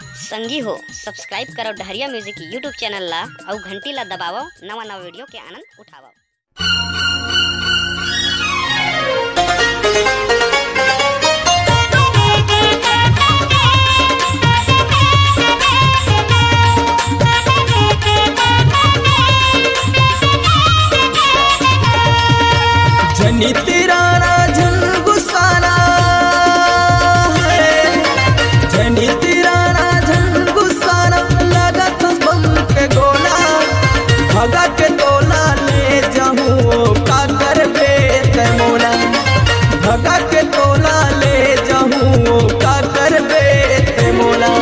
संगी हो सब्सक्राइब करो डहरिया म्यूजिक यूट्यूब चैनल ला और घंटी ला दबावो नवा नवा वीडियो के आनंद उठावो। जनी तेरा राजन गुस्साना है, जनी तेरा राजन गुस्साना लगा तो बम के गोला भगा के तोला ले जाऊं का कर बे मोला भगा के तोला ले जाऊं का कर बे मोला।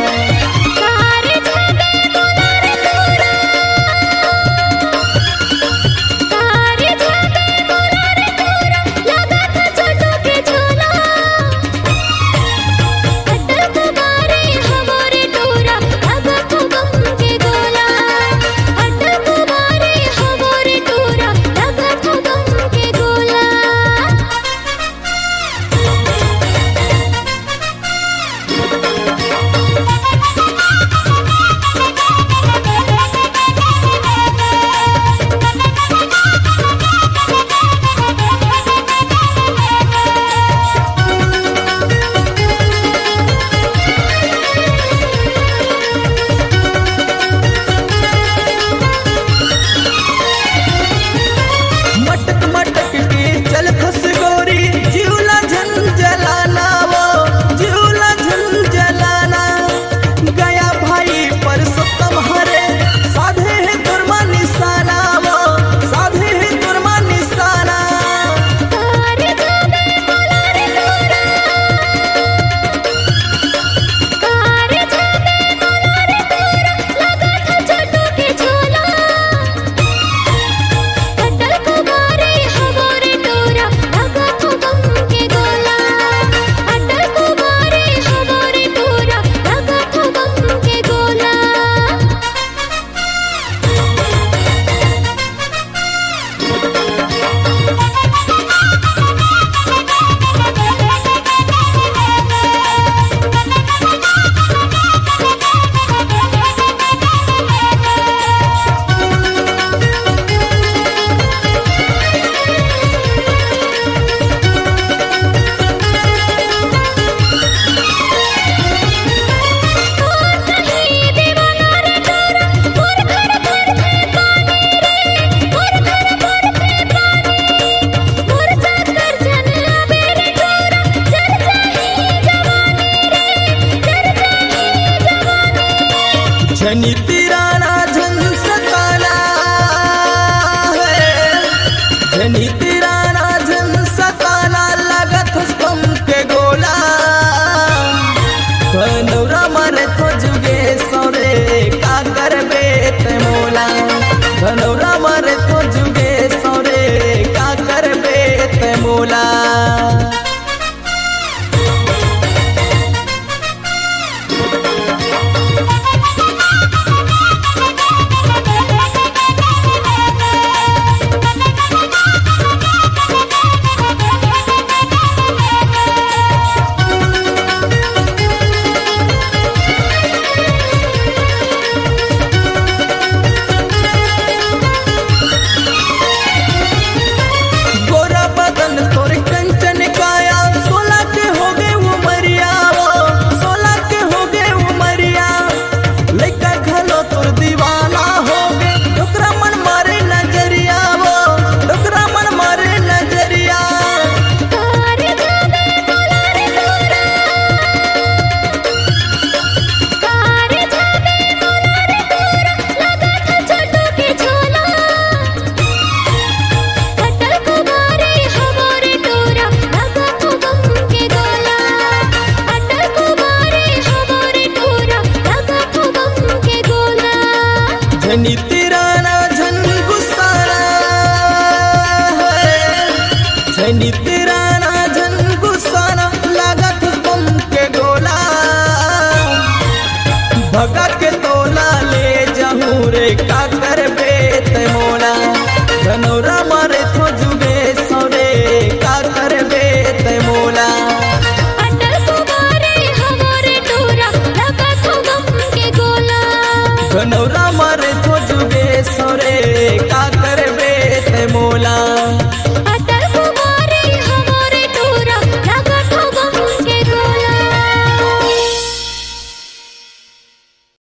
जनी तेरा राजन सताना है, जनी तेरा राजन सताना लगा तो बम के गोला धनौरा मारे तो जुगे सौरे का कर बेत मोला धनौरा मारे तो जुगे सौरे का कर बेत मोला। जनी तेरा राजन गुस्साना है, जनी तेरा राजन गुस्साना लगा तो बम के गोला भगा के तोला ले जाऊं रे का कर बेत मोला धनौरा मारे तो जुगे सौरे का कर बेत मोला। अटल कुमारी हमारे टूरा लगा तो बम घनौरा मारे तो जुगे सरे